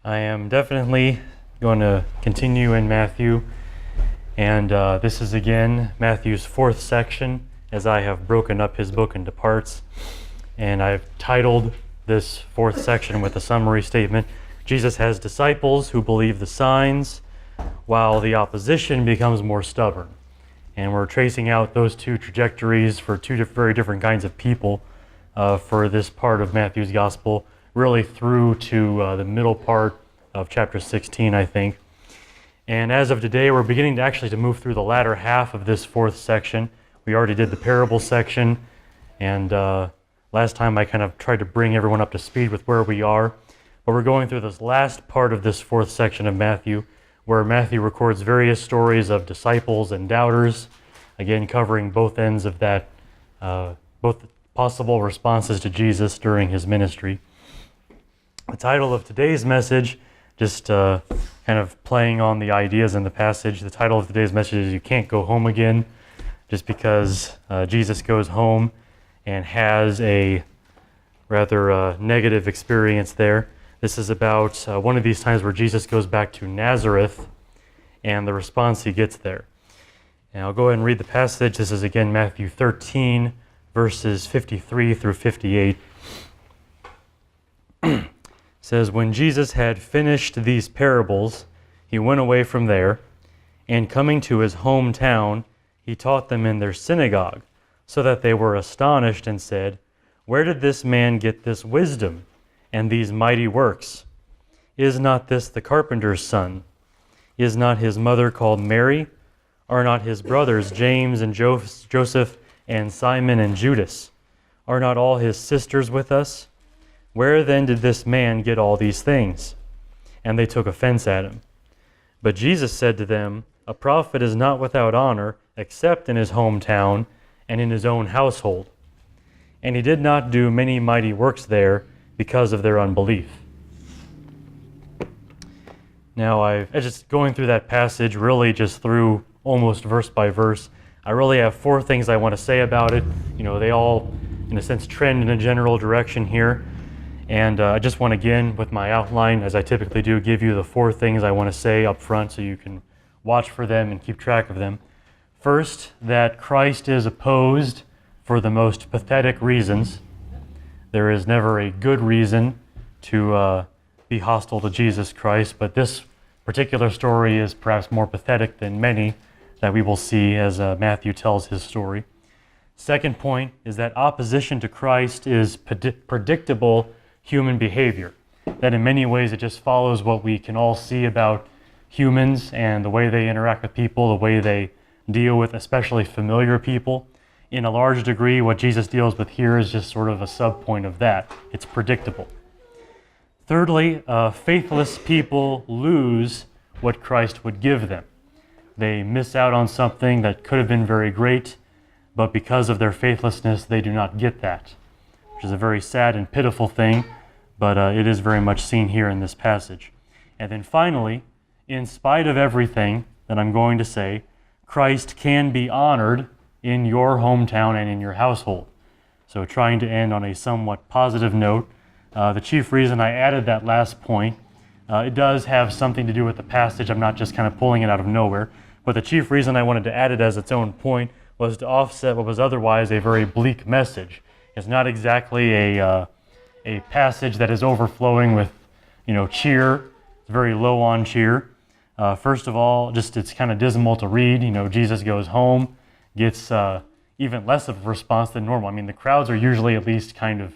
I am definitely going to continue in Matthew, and this is again Matthew's fourth section, as I have broken up his book into parts, and I've titled this fourth section with a summary statement: Jesus has disciples who believe the signs, while the opposition becomes more stubborn. And we're tracing out those two trajectories for two very different kinds of people for this part of Matthew's Gospel, really through to the middle part of chapter 16, I think. And as of today, we're beginning to move through the latter half of this fourth section. We already did the parable section, and last time I kind of tried to bring everyone up to speed with where we are. But we're going through this last part of this fourth section of Matthew, where Matthew records various stories of disciples and doubters, again covering both ends of that, both possible responses to Jesus during his ministry. The title of today's message, just kind of playing on the ideas in the passage, the title of today's message is "You Can't Go Home Again," just because Jesus goes home and has a rather negative experience there. This is about one of these times where Jesus goes back to Nazareth and the response he gets there. And I'll go ahead and read the passage. This is again Matthew 13, verses 53 through 58. It says, "When Jesus had finished these parables, he went away from there, and coming to his hometown, he taught them in their synagogue, so that they were astonished and said, 'Where did this man get this wisdom and these mighty works? Is not this the carpenter's son? Is not his mother called Mary? Are not his brothers James and Joseph and Simon and Judas? Are not all his sisters with us? Where then did this man get all these things?' And they took offense at him. But Jesus said to them, 'A prophet is not without honor, except in his hometown and in his own household.' And he did not do many mighty works there because of their unbelief." Now, I just going through that passage, really just through almost verse by verse, I really have four things I want to say about it. They all, in a sense, trend in a general direction here. And I just want to, again, with my outline, as I typically do, give you the four things I want to say up front so you can watch for them and keep track of them. First, that Christ is opposed for the most pathetic reasons. There is never a good reason to be hostile to Jesus Christ, but this particular story is perhaps more pathetic than many that we will see as Matthew tells his story. Second point is that opposition to Christ is predictable human behavior, that in many ways it just follows what we can all see about humans and the way they interact with people, the way they deal with especially familiar people. In a large degree, what Jesus deals with here is just sort of a sub-point of that. It's predictable. Thirdly, faithless people lose what Christ would give them. They miss out on something that could have been very great, but because of their faithlessness, they do not get that, which is a very sad and pitiful thing, but it is very much seen here in this passage. And then finally, in spite of everything that I'm going to say, Christ can be honored in your hometown and in your household. So trying to end on a somewhat positive note, the chief reason I added that last point, it does have something to do with the passage. I'm not just kind of pulling it out of nowhere, but the chief reason I wanted to add it as its own point was to offset what was otherwise a very bleak message. It's not exactly a passage that is overflowing with, cheer. It's very low on cheer. First of all, it's kind of dismal to read. Jesus goes home, gets even less of a response than normal. I mean, the crowds are usually at least kind of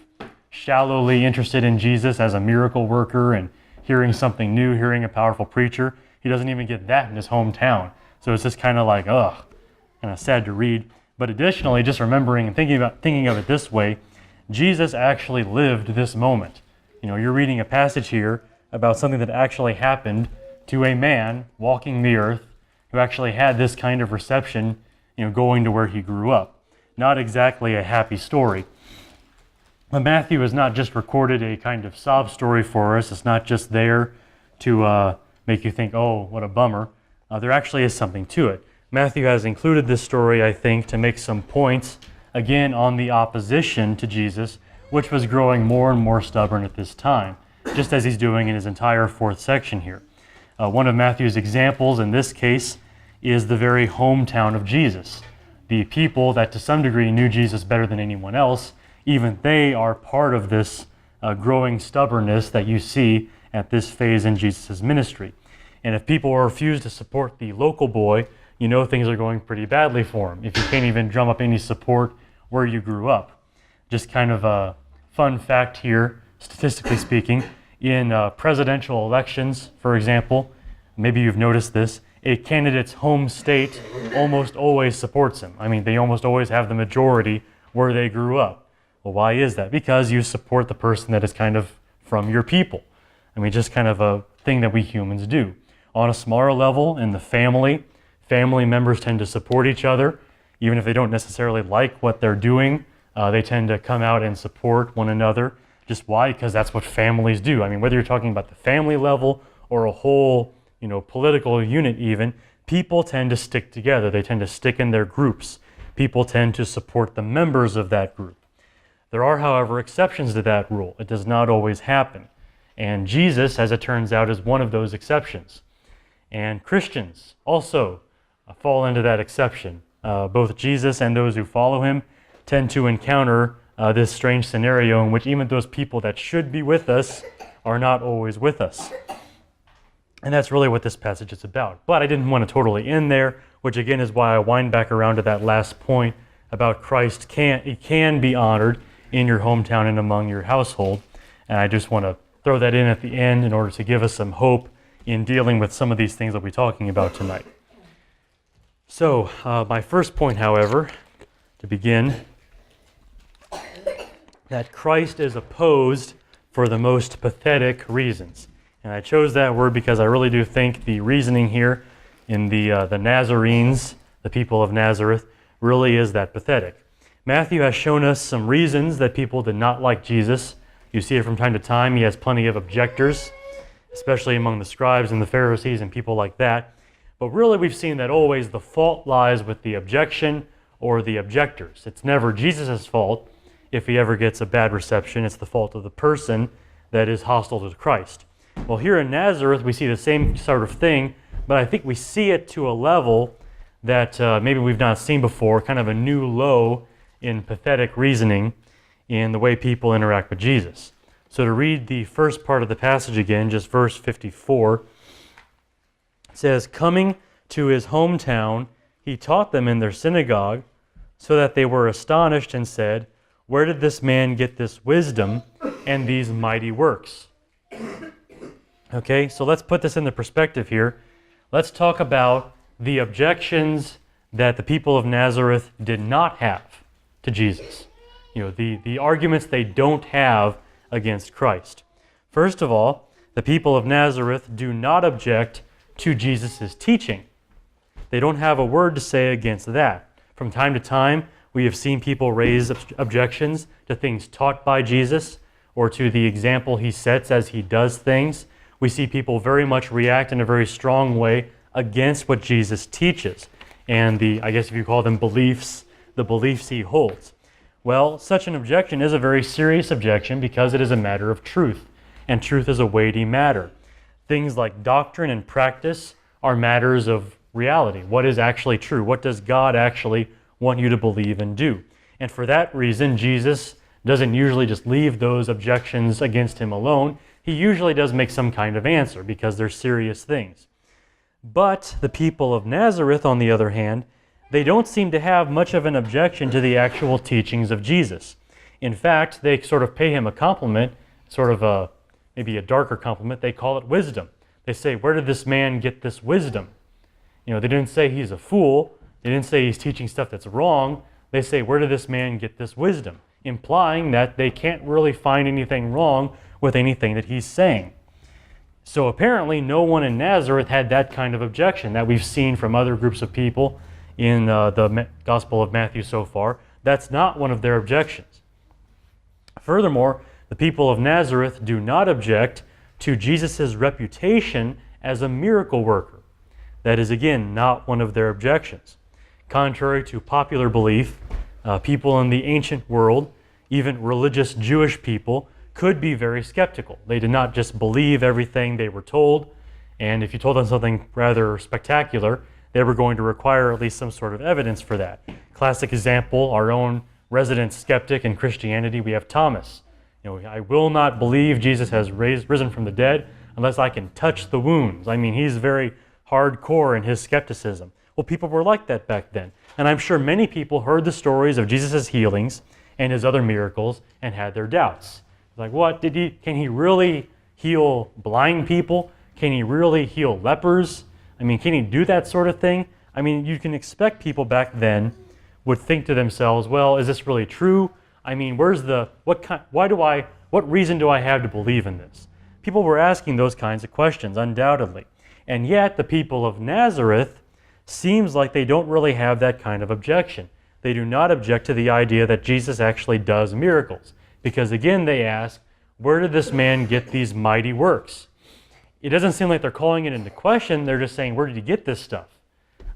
shallowly interested in Jesus as a miracle worker and hearing something new, hearing a powerful preacher. He doesn't even get that in his hometown. So it's just kind of like, kind of sad to read. But additionally, just remembering and thinking of it this way, Jesus actually lived this moment. You're reading a passage here about something that actually happened to a man walking the earth who actually had this kind of reception, going to where he grew up. Not exactly a happy story. But Matthew has not just recorded a kind of sob story for us. It's not just there to make you think, oh, what a bummer. There actually is something to it. Matthew has included this story, I think, to make some points, again, on the opposition to Jesus, which was growing more and more stubborn at this time. just as he's doing in his entire fourth section here. One of Matthew's examples in this case is the very hometown of Jesus. The people that to some degree knew Jesus better than anyone else, even they are part of this growing stubbornness that you see at this phase in Jesus' ministry. And if people refuse to support the local boy, you know things are going pretty badly for him if you can't even drum up any support where you grew up. Just kind of a fun fact here, statistically speaking, in presidential elections, for example, maybe you've noticed this, a candidate's home state almost always supports him. I mean, they almost always have the majority where they grew up. Well, why is that? Because you support the person that is kind of from your people. I mean, just kind of a thing that we humans do. On a smaller level, in the family members tend to support each other. Even if they don't necessarily like what they're doing, they tend to come out and support one another. Just why? Because that's what families do. I mean, whether you're talking about the family level or a whole, political unit even, people tend to stick together. They tend to stick in their groups. People tend to support the members of that group. There are, however, exceptions to that rule. It does not always happen. And Jesus, as it turns out, is one of those exceptions. And Christians also fall into that exception. Both Jesus and those who follow him tend to encounter this strange scenario in which even those people that should be with us are not always with us. And that's really what this passage is about. But I didn't want to totally end there, which again is why I wind back around to that last point about Christ can be honored in your hometown and among your household. And I just want to throw that in at the end in order to give us some hope in dealing with some of these things that we'll be talking about tonight. So, my first point, however, to begin, that Christ is opposed for the most pathetic reasons. And I chose that word because I really do think the reasoning here in the Nazarenes, the people of Nazareth, really is that pathetic. Matthew has shown us some reasons that people did not like Jesus. You see it from time to time. He has plenty of objectors, especially among the scribes and the Pharisees and people like that. But really we've seen that always the fault lies with the objection or the objectors. It's never Jesus' fault if he ever gets a bad reception. It's the fault of the person that is hostile to Christ. Well, here in Nazareth we see the same sort of thing, but I think we see it to a level that maybe we've not seen before, kind of a new low in pathetic reasoning in the way people interact with Jesus. So to read the first part of the passage again, just verse 54, it says, "Coming to his hometown, he taught them in their synagogue, so that they were astonished and said, 'Where did this man get this wisdom and these mighty works?'" Okay, so let's put this into perspective here. Let's talk about the objections that the people of Nazareth did not have to Jesus. The arguments they don't have against Christ. First of all, the people of Nazareth do not object to Jesus' teaching. They don't have a word to say against that. From time to time, we have seen people raise objections to things taught by Jesus or to the example he sets as he does things. We see people very much react in a very strong way against what Jesus teaches and I guess if you call them beliefs, the beliefs he holds. Well, such an objection is a very serious objection because it is a matter of truth, and truth is a weighty matter. Things like doctrine and practice are matters of reality. What is actually true? What does God actually want you to believe and do? And for that reason, Jesus doesn't usually just leave those objections against him alone. He usually does make some kind of answer because they're serious things. But the people of Nazareth, on the other hand, they don't seem to have much of an objection to the actual teachings of Jesus. In fact, they sort of pay him a compliment, sort of maybe a darker compliment. They call it wisdom. They say, "Where did this man get this wisdom?" They didn't say he's a fool. They didn't say he's teaching stuff that's wrong. They say, "Where did this man get this wisdom?" Implying that they can't really find anything wrong with anything that he's saying. So apparently no one in Nazareth had that kind of objection that we've seen from other groups of people in the Gospel of Matthew so far. That's not one of their objections. Furthermore, the people of Nazareth do not object to Jesus' reputation as a miracle worker. That is, again, not one of their objections. Contrary to popular belief, people in the ancient world, even religious Jewish people, could be very skeptical. They did not just believe everything they were told, and if you told them something rather spectacular, they were going to require at least some sort of evidence for that. Classic example, our own resident skeptic in Christianity, we have Thomas. I will not believe Jesus has risen from the dead unless I can touch the wounds. I mean, he's very hardcore in his skepticism. Well, people were like that back then. And I'm sure many people heard the stories of Jesus' healings and his other miracles and had their doubts. Like, what? Can he really heal blind people? Can he really heal lepers? I mean, can he do that sort of thing? I mean, you can expect people back then would think to themselves, well, is this really true? I mean, what reason do I have to believe in this? People were asking those kinds of questions, undoubtedly. And yet, the people of Nazareth seems like they don't really have that kind of objection. They do not object to the idea that Jesus actually does miracles. Because again, they ask, where did this man get these mighty works? It doesn't seem like they're calling it into question. They're just saying, where did he get this stuff?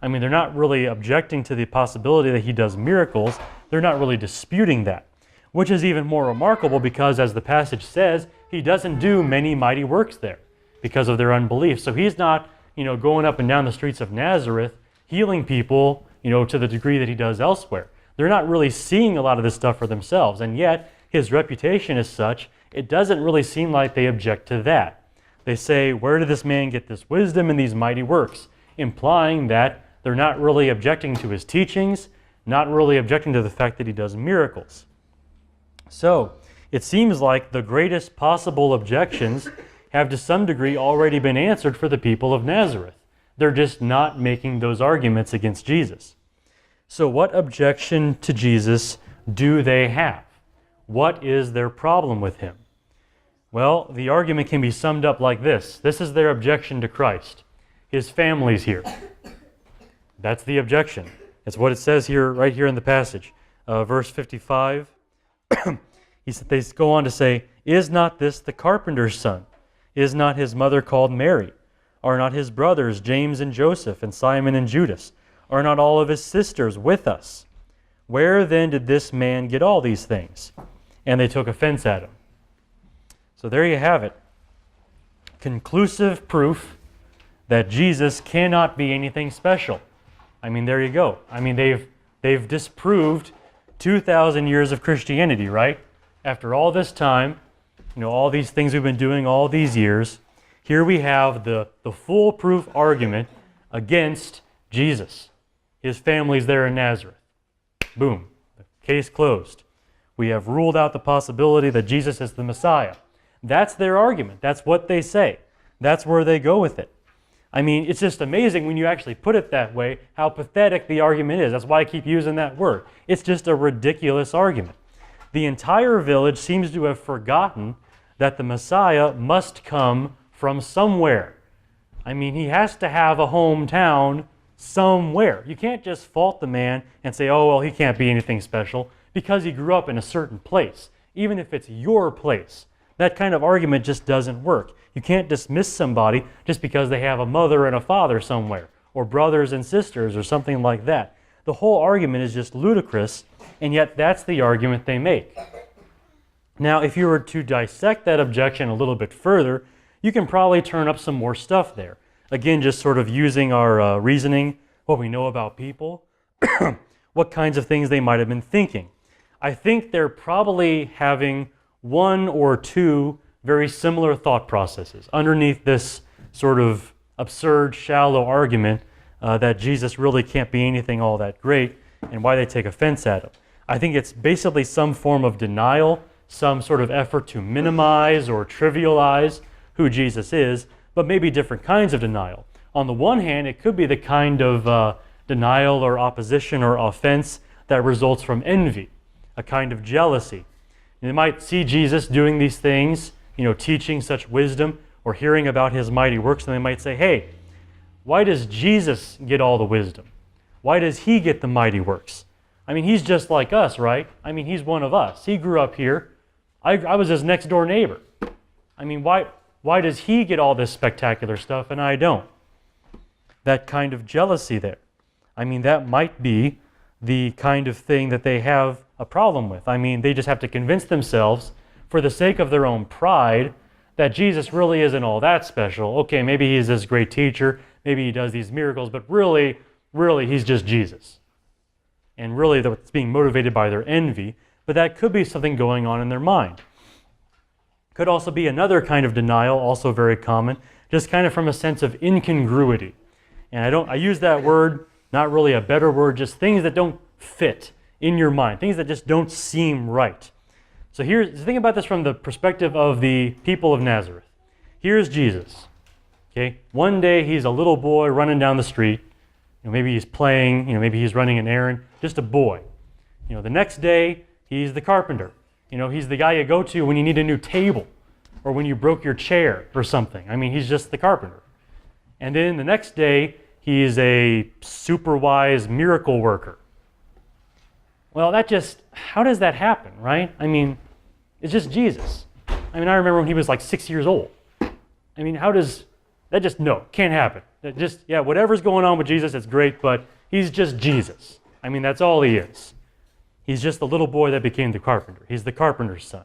I mean, they're not really objecting to the possibility that he does miracles. They're not really disputing that, which is even more remarkable because, as the passage says, he doesn't do many mighty works there because of their unbelief. So he's not, going up and down the streets of Nazareth healing people, to the degree that he does elsewhere. They're not really seeing a lot of this stuff for themselves, and yet his reputation is such, it doesn't really seem like they object to that. They say, where did this man get this wisdom and these mighty works? Implying that they're not really objecting to his teachings, not really objecting to the fact that he does miracles. So, it seems like the greatest possible objections have to some degree already been answered for the people of Nazareth. They're just not making those arguments against Jesus. So what objection to Jesus do they have? What is their problem with him? Well, the argument can be summed up like this. This is their objection to Christ. His family's here. That's the objection. That's what it says here, right here in the passage. Verse 55, they go on to say, is not this the carpenter's son? Is not his mother called Mary? Are not his brothers James and Joseph and Simon and Judas? Are not all of his sisters with us? Where then did this man get all these things? And they took offense at him. So there you have it. Conclusive proof that Jesus cannot be anything special. I mean, there you go. I mean, they've disproved 2,000 years of Christianity, right? After all this time, all these things we've been doing all these years, here we have the foolproof argument against Jesus. His family's there in Nazareth. Boom. The case closed. We have ruled out the possibility that Jesus is the Messiah. That's their argument. That's what they say. That's where they go with it. I mean, it's just amazing when you actually put it that way, how pathetic the argument is. That's why I keep using that word. It's just a ridiculous argument. The entire village seems to have forgotten that the Messiah must come from somewhere. I mean, he has to have a hometown somewhere. You can't just fault the man and say, oh, well, he can't be anything special because he grew up in a certain place, even if it's your place. That kind of argument just doesn't work. You can't dismiss somebody just because they have a mother and a father somewhere, or brothers and sisters, or something like that. The whole argument is just ludicrous, and yet that's the argument they make. Now, if you were to dissect that objection a little bit further, you can probably turn up some more stuff there. Again, just sort of using our reasoning, what we know about people, what kinds of things they might have been thinking. I think they're probably having one or two very similar thought processes underneath this sort of absurd, shallow argument that Jesus really can't be anything all that great, and why they take offense at him. I think it's basically some form of denial, some sort of effort to minimize or trivialize who Jesus is, but maybe different kinds of denial. On the one hand, it could be the kind of denial or opposition or offense that results from envy, a kind of jealousy. They might see Jesus doing these things, teaching such wisdom or hearing about his mighty works, and they might say, hey, why does Jesus get all the wisdom? Why does he get the mighty works? I mean, he's just like us, right? I mean, he's one of us. He grew up here. I was his next door neighbor. I mean, why does he get all this spectacular stuff and I don't? That kind of jealousy there. I mean, that might be the kind of thing that they have a problem with. I mean, they just have to convince themselves for the sake of their own pride, that Jesus really isn't all that special. Okay, maybe he's this great teacher, maybe he does these miracles, but really, he's just Jesus. And really, it's being motivated by their envy, but that could be something going on in their mind. Could also be another kind of denial, also very common, just kind of from a sense of incongruity. And I use that word, not really a better word, just things that don't fit in your mind, things that just don't seem right. So think about this from the perspective of the people of Nazareth. Here's Jesus. Okay, one day he's a little boy running down the street. Maybe he's playing, maybe he's running an errand, just a boy. The next day he's the carpenter. He's the guy you go to when you need a new table or when you broke your chair or something. I mean, he's just the carpenter. And then the next day he's a super wise miracle worker. Well, how does that happen, right? I mean, it's just Jesus. I remember when he was like 6 years old. No, can't happen. Whatever's going on with Jesus, it's great, but he's just Jesus. That's all he is. He's just the little boy that became the carpenter. He's the carpenter's son.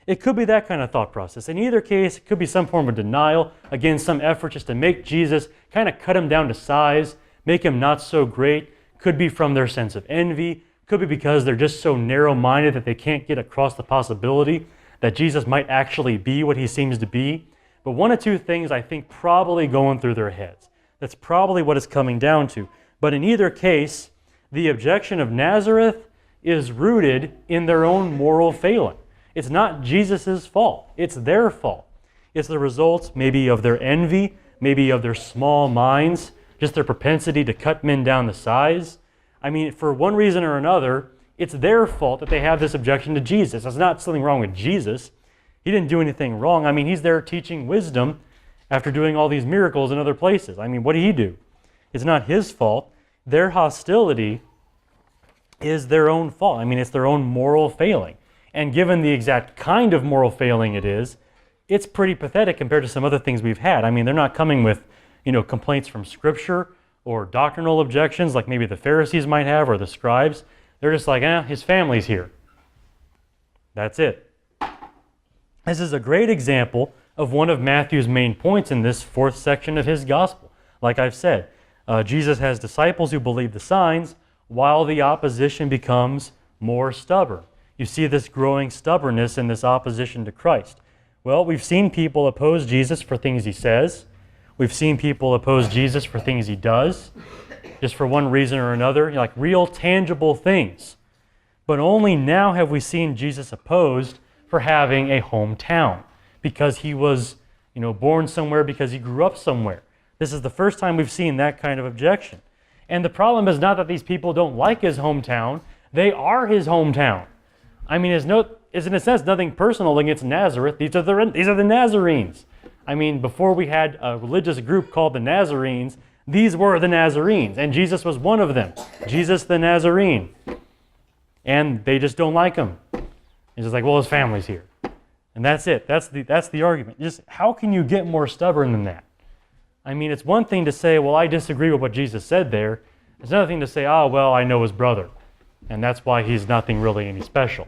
It could be that kind of thought process. In either case, it could be some form of denial. Again, some effort just to make Jesus, kind of cut him down to size, make him not so great. Could be from their sense of envy. Could be because they're just so narrow-minded that they can't get across the possibility that Jesus might actually be what he seems to be. But one of two things I think probably going through their heads. That's probably what it's coming down to. But in either case, the objection of Nazareth is rooted in their own moral failing. It's not Jesus' fault. It's their fault. It's the result maybe of their envy, maybe of their small minds, just their propensity to cut men down to size. For one reason or another, it's their fault that they have this objection to Jesus. There's not something wrong with Jesus. He didn't do anything wrong. He's there teaching wisdom after doing all these miracles in other places. What did he do? It's not his fault. Their hostility is their own fault. It's their own moral failing. And given the exact kind of moral failing it is, it's pretty pathetic compared to some other things we've had. They're not coming with, complaints from Scripture or doctrinal objections like maybe the Pharisees might have or the scribes. They're just like, his family's here. That's it. This is a great example of one of Matthew's main points in this fourth section of his gospel. Like I've said, Jesus has disciples who believe the signs while the opposition becomes more stubborn. You see this growing stubbornness in this opposition to Christ. Well, we've seen people oppose Jesus for things he says. We've seen people oppose Jesus for things he does, just for one reason or another, like real tangible things. But only now have we seen Jesus opposed for having a hometown, because he was, born somewhere, because he grew up somewhere. This is the first time we've seen that kind of objection. And the problem is not that these people don't like his hometown. They are his hometown. It's in a sense nothing personal against Nazareth. These are the Nazarenes. Before we had a religious group called the Nazarenes, these were the Nazarenes, and Jesus was one of them. Jesus the Nazarene. And they just don't like him. It's just like, well, his family's here. And that's it. That's the argument. Just how can you get more stubborn than that? It's one thing to say, well, I disagree with what Jesus said there. It's another thing to say, well, I know his brother, and that's why he's nothing really any special.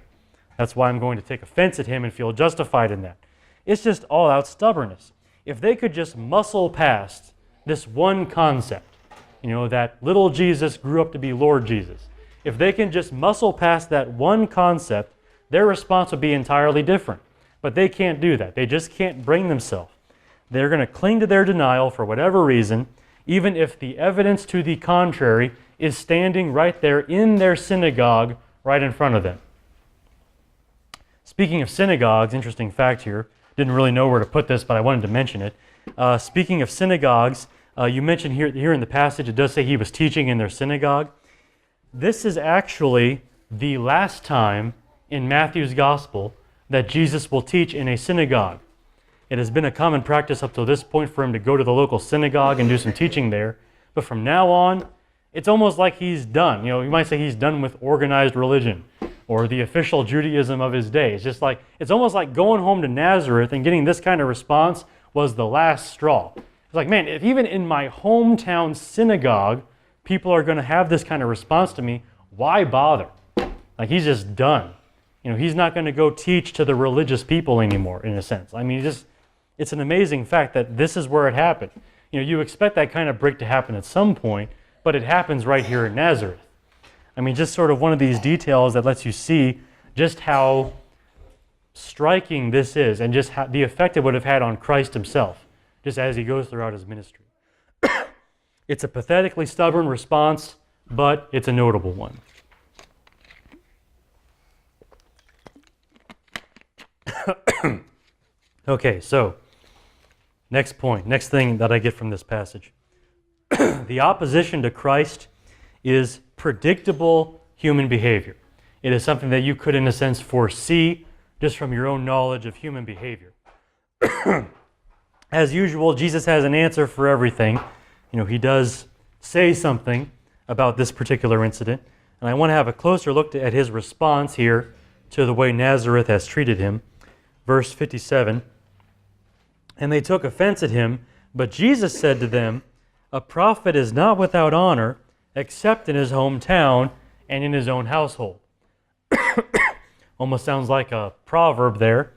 That's why I'm going to take offense at him and feel justified in that. It's just all-out stubbornness. If they could just muscle past this one concept, that little Jesus grew up to be Lord Jesus. If they can just muscle past that one concept, their response would be entirely different. But they can't do that. They just can't bring themselves. They're going to cling to their denial for whatever reason, even if the evidence to the contrary is standing right there in their synagogue right in front of them. Speaking of synagogues, interesting fact here. Didn't really know where to put this, but I wanted to mention it. Speaking of synagogues, you mentioned here in the passage, it does say he was teaching in their synagogue. This is actually the last time in Matthew's gospel that Jesus will teach in a synagogue. It has been a common practice up to this point for him to go to the local synagogue and do some teaching there. But from now on, it's almost like he's done. You might say he's done with organized religion or the official Judaism of his day. It's almost like going home to Nazareth and getting this kind of response was the last straw. It's like, man, if even in my hometown synagogue, people are going to have this kind of response to me, why bother? He's just done. He's not going to go teach to the religious people anymore, in a sense. I mean, it's an amazing fact that this is where it happened. You expect that kind of break to happen at some point, but it happens right here in Nazareth. I mean, just sort of one of these details that lets you see just how striking this is and just how the effect it would have had on Christ himself, just as he goes throughout his ministry. It's a pathetically stubborn response, but it's a notable one. Okay, so next point, next thing that I get from this passage. The opposition to Christ is predictable human behavior. It is something that you could, in a sense, foresee just from your own knowledge of human behavior. As usual, Jesus has an answer for everything. He does say something about this particular incident, and I want to have a closer look at his response here to the way Nazareth has treated him. Verse 57, "And they took offense at him, but Jesus said to them, 'A prophet is not without honor, except in his hometown and in his own household.'" Almost sounds like a proverb there,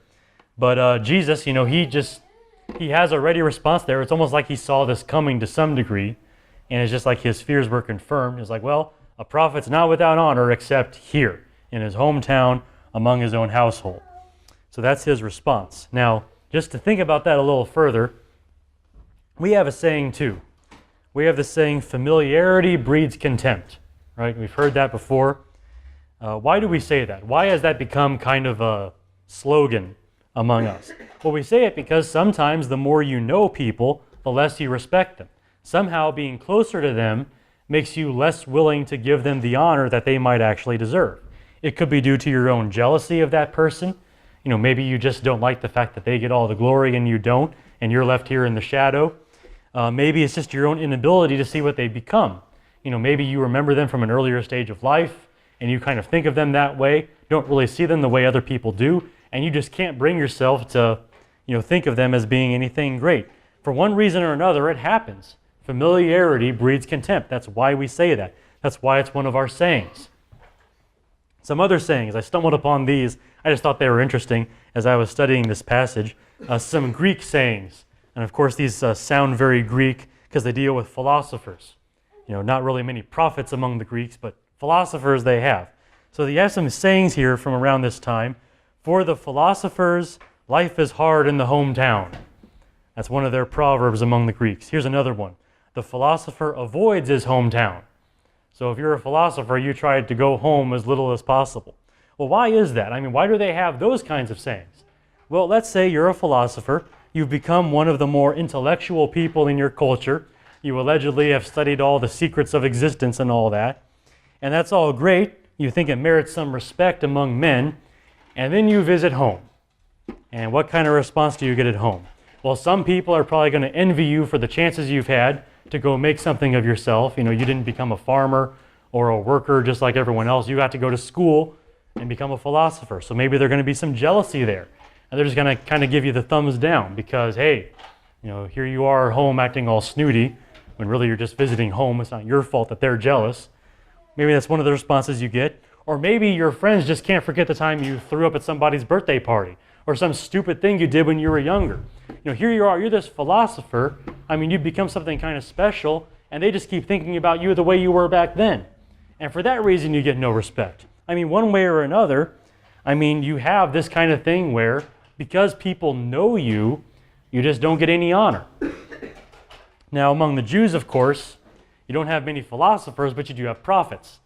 but Jesus, he has a ready response there. It's almost like he saw this coming to some degree, and it's just like his fears were confirmed. It's like, well, a prophet's not without honor except here, in his hometown, among his own household. So that's his response. Now, just to think about that a little further, we have a saying too. We have the saying, familiarity breeds contempt, right? We've heard that before. Why do we say that? Why has that become kind of a slogan among us? Well, we say it because sometimes the more you know people, the less you respect them. Somehow being closer to them makes you less willing to give them the honor that they might actually deserve. It could be due to your own jealousy of that person. Maybe you just don't like the fact that they get all the glory and you don't, and you're left here in the shadow. Maybe it's just your own inability to see what they become. Maybe you remember them from an earlier stage of life, and you kind of think of them that way, don't really see them the way other people do, and you just can't bring yourself to, think of them as being anything great. For one reason or another, it happens. Familiarity breeds contempt. That's why we say that. That's why it's one of our sayings. Some other sayings, I stumbled upon these. I just thought they were interesting as I was studying this passage. Some Greek sayings. And of course, these sound very Greek because they deal with philosophers. Not really many prophets among the Greeks, but philosophers they have. So you have some sayings here from around this time. For the philosophers, life is hard in the hometown. That's one of their proverbs among the Greeks. Here's another one. The philosopher avoids his hometown. So if you're a philosopher, you try to go home as little as possible. Well, why is that? I mean, why do they have those kinds of sayings? Well, let's say you're a philosopher. You've become one of the more intellectual people in your culture. You allegedly have studied all the secrets of existence and all that. And that's all great. You think it merits some respect among men. And then you visit home. And what kind of response do you get at home? Well, some people are probably going to envy you for the chances you've had to go make something of yourself. You didn't become a farmer or a worker just like everyone else. You got to go to school and become a philosopher. So maybe there's going to be some jealousy there. And they're just going to kind of give you the thumbs down because, hey, here you are home acting all snooty when really you're just visiting home. It's not your fault that they're jealous. Maybe that's one of the responses you get. Or maybe your friends just can't forget the time you threw up at somebody's birthday party or some stupid thing you did when you were younger. Here you are, you're this philosopher. I mean, you've become something kind of special, and they just keep thinking about you the way you were back then. And for that reason, you get no respect. I mean, one way or another, you have this kind of thing where because people know you, you just don't get any honor. Now, among the Jews, of course, you don't have many philosophers, but you do have prophets.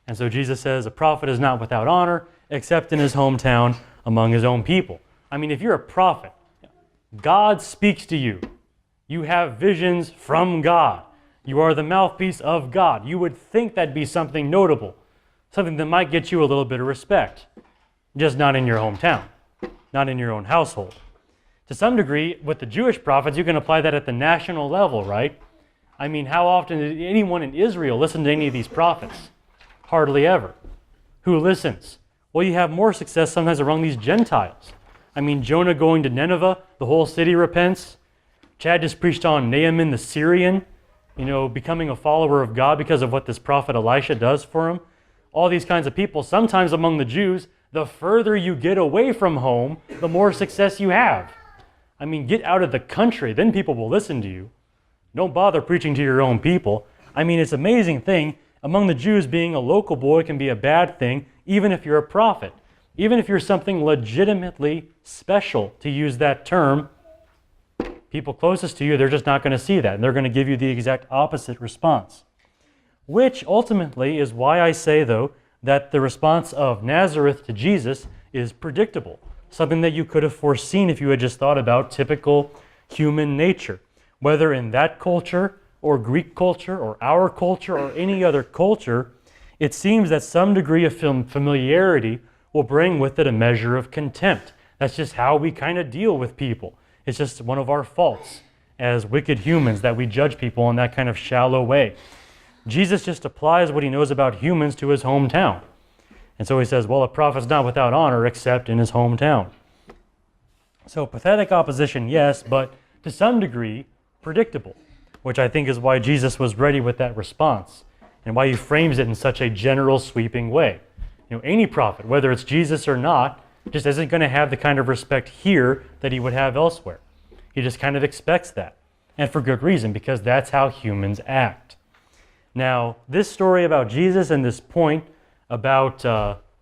And so Jesus says, a prophet is not without honor, except in his hometown among his own people. If you're a prophet, God speaks to you. You have visions from God. You are the mouthpiece of God. You would think that'd be something notable, something that might get you a little bit of respect, just not in your hometown, not in your own household. To some degree, with the Jewish prophets, you can apply that at the national level, right? How often did anyone in Israel listen to any of these prophets? Hardly ever. Who listens? Well, you have more success sometimes among these Gentiles. Jonah going to Nineveh, the whole city repents. Chad just preached on Naaman the Syrian, becoming a follower of God because of what this prophet Elisha does for him. All these kinds of people, sometimes among the Jews, The further you get away from home, the more success you have. I mean, get out of the country, then people will listen to you. Don't bother preaching to your own people. I mean, it's an amazing thing. Among the Jews, being a local boy can be a bad thing, even if you're a prophet. Even if you're something legitimately special, to use that term, people closest to you, they're just not going to see that, and they're going to give you the exact opposite response. Which ultimately is why I say, though, that the response of Nazareth to Jesus is predictable. Something that you could have foreseen if you had just thought about typical human nature. Whether in that culture, or Greek culture, or our culture, or any other culture, it seems that some degree of familiarity will bring with it a measure of contempt. That's just how we kind of deal with people. It's just one of our faults as wicked humans, that we judge people in that kind of shallow way. Jesus just applies what he knows about humans to his hometown. And so he says, well, a prophet's not without honor except in his hometown. So pathetic opposition, yes, but to some degree, predictable, which I think is why Jesus was ready with that response and why he frames it in such a general, sweeping way. You know, any prophet, whether it's Jesus or not, just isn't going to have the kind of respect here that he would have elsewhere. He just kind of expects that, and for good reason, because that's how humans act. Now, this story about Jesus and this point about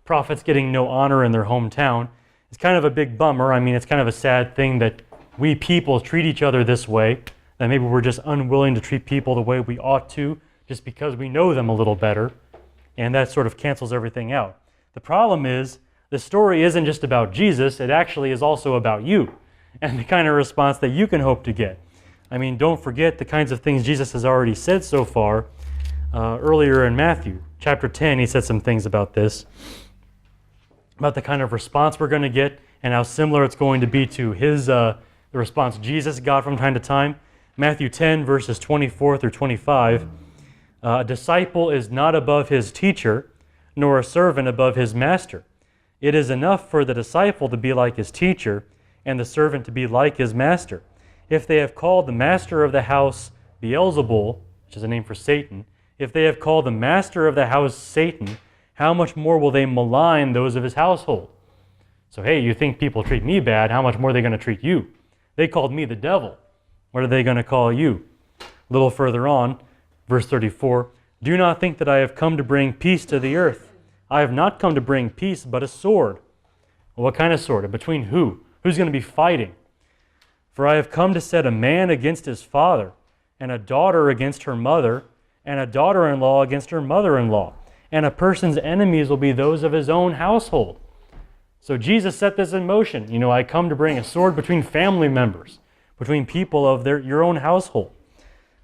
prophets getting no honor in their hometown is kind of a big bummer. I mean, it's kind of a sad thing that we people treat each other this way, that maybe we're just unwilling to treat people the way we ought to just because we know them a little better, and that sort of cancels everything out. The problem is, the story isn't just about Jesus, it actually is also about you and the kind of response that you can hope to get. I mean, don't forget the kinds of things Jesus has already said so far. Earlier in Matthew chapter 10, he said some things about this, about the kind of response we're going to get and how similar it's going to be to the response Jesus got from time to time. Matthew 10, verses 24 through 25, a disciple is not above his teacher, nor a servant above his master. It is enough for the disciple to be like his teacher, and the servant to be like his master. If they have called the master of the house Beelzebul, which is a name for Satan, if they have called the master of the house Satan, how much more will they malign those of his household? So, hey, you think people treat me bad, how much more are they going to treat you? They called me the devil. What are they going to call you? A little further on, verse 34, do not think that I have come to bring peace to the earth. I have not come to bring peace, but a sword. Well, what kind of sword? And between who? Who's going to be fighting? For I have come to set a man against his father, and a daughter against her mother, and a daughter-in-law against her mother-in-law. And a person's enemies will be those of his own household. So Jesus set this in motion. You know, I come to bring a sword between family members, between people of your own household.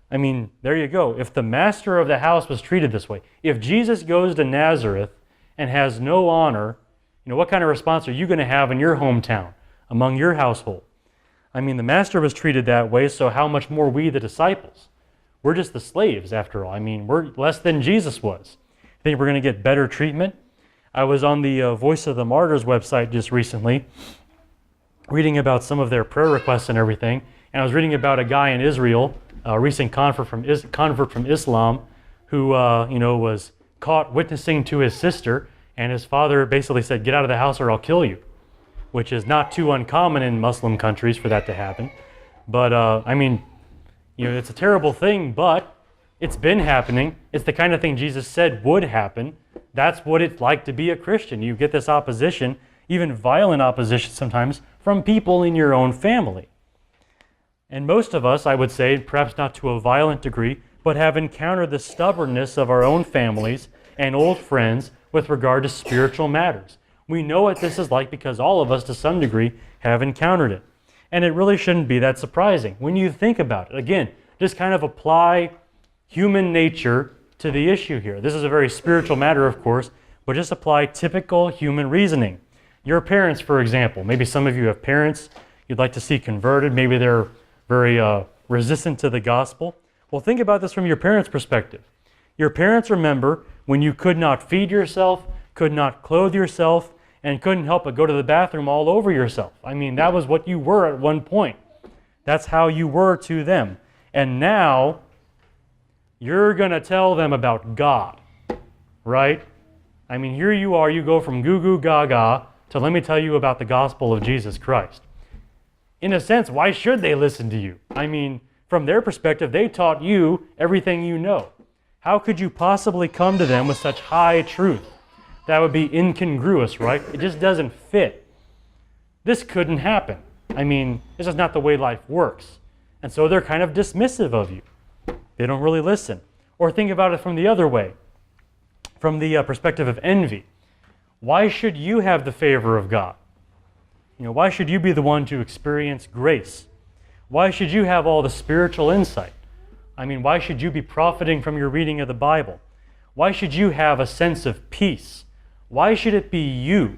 I mean, there you go. If the master of the house was treated this way, if Jesus goes to Nazareth and has no honor, you know, what kind of response are you going to have in your hometown, among your household? I mean, the master was treated that way, so how much more we, the disciples? We're just the slaves, after all. I mean, we're less than Jesus was. I think we're going to get better treatment. I was on the Voice of the Martyrs website just recently, reading about some of their prayer requests and everything, and I was reading about a guy in Israel, a recent convert from Islam, who was caught witnessing to his sister, and his father basically said, get out of the house or I'll kill you, which is not too uncommon in Muslim countries for that to happen. But I mean, you know, it's a terrible thing, but it's been happening. It's the kind of thing Jesus said would happen. That's what it's like to be a Christian. You get this opposition, even violent opposition sometimes, from people in your own family. And most of us, I would say, perhaps not to a violent degree, but have encountered the stubbornness of our own families and old friends with regard to spiritual matters. We know what this is like because all of us, to some degree, have encountered it. And it really shouldn't be that surprising when you think about it. Again, just kind of apply human nature to the issue here. This is a very spiritual matter, of course, but just apply typical human reasoning. Your parents, for example, maybe some of you have parents you'd like to see converted. Maybe they're very resistant to the gospel. Well, think about this from your parents' perspective. Your parents remember when you could not feed yourself, could not clothe yourself, and couldn't help but go to the bathroom all over yourself. I mean, that was what you were at one point. That's how you were to them. And now, you're going to tell them about God, right? I mean, here you are, you go from goo goo gaga to let me tell you about the gospel of Jesus Christ. In a sense, why should they listen to you? I mean, from their perspective, they taught you everything you know. How could you possibly come to them with such high truth? That would be incongruous, right? It just doesn't fit. This couldn't happen. I mean, this is not the way life works. And so they're kind of dismissive of you. They don't really listen. Or think about it from the other way, from the perspective of envy. Why should you have the favor of God? Why should you be the one to experience grace? Why should you have all the spiritual insight? I mean, why should you be profiting from your reading of the Bible? Why should you have a sense of peace? Why should it be you?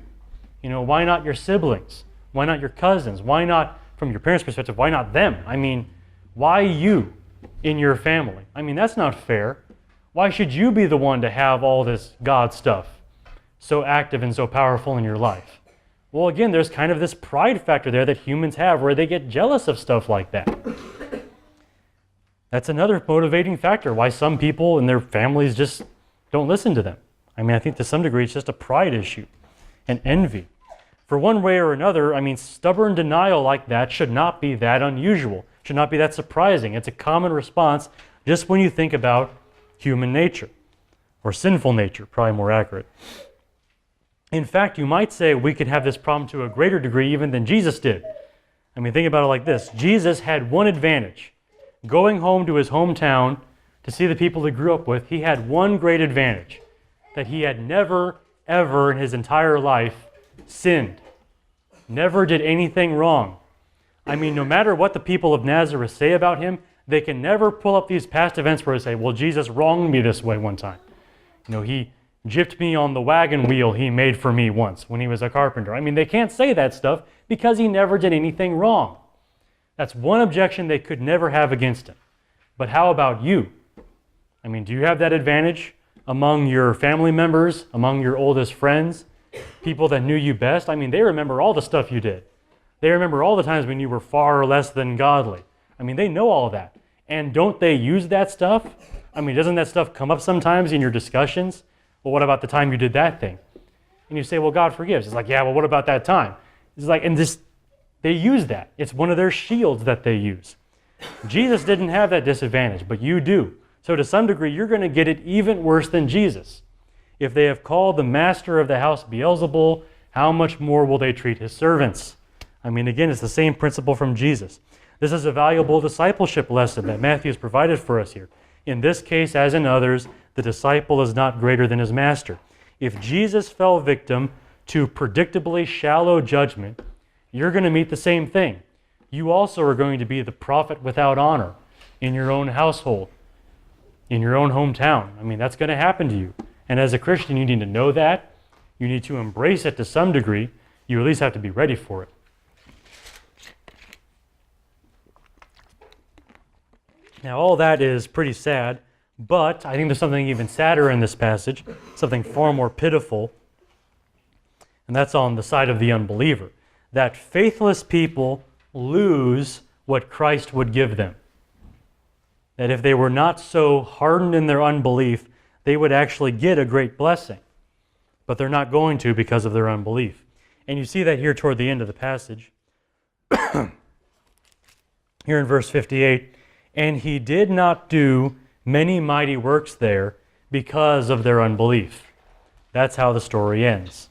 Why not your siblings? Why not your cousins? Why not, from your parents' perspective, why not them? I mean, why you in your family? I mean, that's not fair. Why should you be the one to have all this God stuff so active and so powerful in your life? Well, again, there's kind of this pride factor there that humans have where they get jealous of stuff like that. That's another motivating factor why some people and their families just don't listen to them. I mean, I think to some degree it's just a pride issue and envy. For one way or another, I mean, stubborn denial like that should not be that unusual, should not be that surprising. It's a common response just when you think about human nature, or sinful nature, probably more accurate. In fact, you might say we could have this problem to a greater degree even than Jesus did. I mean, think about it like this. Jesus had one advantage. Going home to his hometown to see the people he grew up with, he had one great advantage, that he had never, ever in his entire life sinned. Never did anything wrong. I mean, no matter what the people of Nazareth say about him, they can never pull up these past events where they say, well, Jesus wronged me this way one time. He gypped me on the wagon wheel he made for me once when he was a carpenter. I mean, they can't say that stuff because he never did anything wrong. That's one objection they could never have against him. But how about you? I mean, do you have that advantage among your family members, among your oldest friends, people that knew you best? I mean, they remember all the stuff you did. They remember all the times when you were far less than godly. I mean, they know all of that. And don't they use that stuff? I mean, doesn't that stuff come up sometimes in your discussions? Well, what about the time you did that thing? And you say, well, God forgives. It's like, yeah, well, what about that time? It's like, and this, they use that. It's one of their shields that they use. Jesus didn't have that disadvantage, but you do. So to some degree, you're going to get it even worse than Jesus. If they have called the master of the house Beelzebul, how much more will they treat his servants? I mean, again, it's the same principle from Jesus. This is a valuable discipleship lesson that Matthew has provided for us here. In this case, as in others, the disciple is not greater than his master. If Jesus fell victim to predictably shallow judgment, you're going to meet the same thing. You also are going to be the prophet without honor in your own household, in your own hometown. I mean, that's going to happen to you. And as a Christian, you need to know that. You need to embrace it to some degree. You at least have to be ready for it. Now, all that is pretty sad, but I think there's something even sadder in this passage, something far more pitiful, and that's on the side of the unbeliever, that faithless people lose what Christ would give them. That if they were not so hardened in their unbelief, they would actually get a great blessing, but they're not going to because of their unbelief. And you see that here toward the end of the passage. Here in verse 58, and he did not do many mighty works there because of their unbelief. That's how the story ends.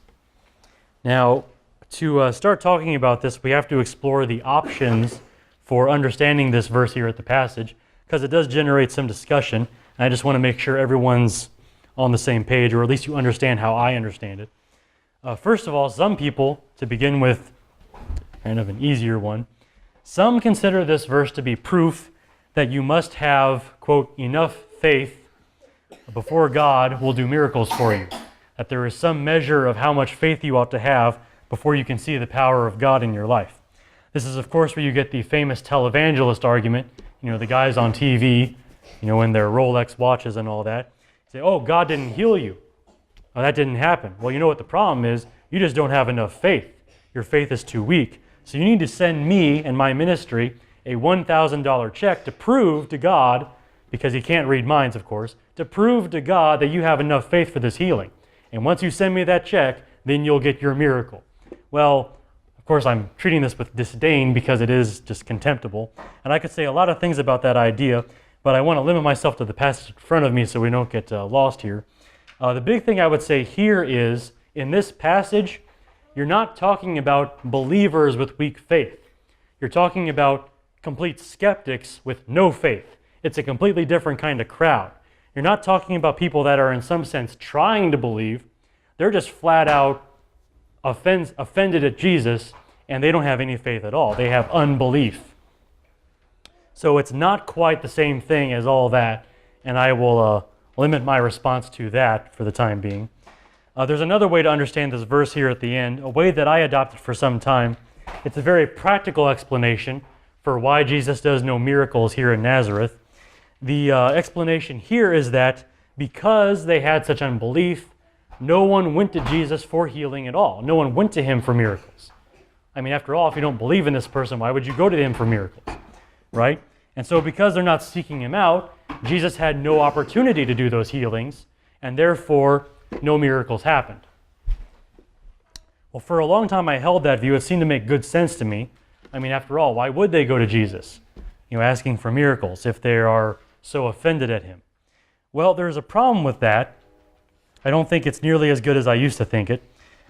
Now, to start talking about this, we have to explore the options for understanding this verse here at the passage, because it does generate some discussion, and I just want to make sure everyone's on the same page, or at least you understand how I understand it. First of all, some people, to begin with, kind of an easier one, some consider this verse to be proof that you must have, quote, enough faith before God will do miracles for you. That there is some measure of how much faith you ought to have before you can see the power of God in your life. This is, of course, where you get the famous televangelist argument. The guys on TV, in their Rolex watches and all that, say, oh, God didn't heal you. Oh, that didn't happen. Well, you know what the problem is? You just don't have enough faith. Your faith is too weak. So you need to send me and my ministry a $1,000 check to prove to God, because he can't read minds, of course, to prove to God that you have enough faith for this healing. And once you send me that check, then you'll get your miracle. Well, of course, I'm treating this with disdain because it is just contemptible. And I could say a lot of things about that idea, but I want to limit myself to the passage in front of me so we don't get lost here. The big thing I would say here is, in this passage, you're not talking about believers with weak faith. You're talking about complete skeptics with no faith. It's a completely different kind of crowd. You're not talking about people that are in some sense trying to believe. They're just flat out offended at Jesus, and they don't have any faith at all. They have unbelief. So it's not quite the same thing as all that, and I will limit my response to that for the time being. There's another way to understand this verse here at the end, a way that I adopted for some time. It's a very practical explanation for why Jesus does no miracles here in Nazareth. The explanation here is that because they had such unbelief, no one went to Jesus for healing at all. No one went to him for miracles. I mean, after all, if you don't believe in this person, why would you go to him for miracles, right? And so because they're not seeking him out, Jesus had no opportunity to do those healings, and therefore no miracles happened. Well, for a long time I held that view. It seemed to make good sense to me. I mean, after all, why would they go to Jesus, asking for miracles if they are so offended at him? Well, there's a problem with that. I don't think it's nearly as good as I used to think it.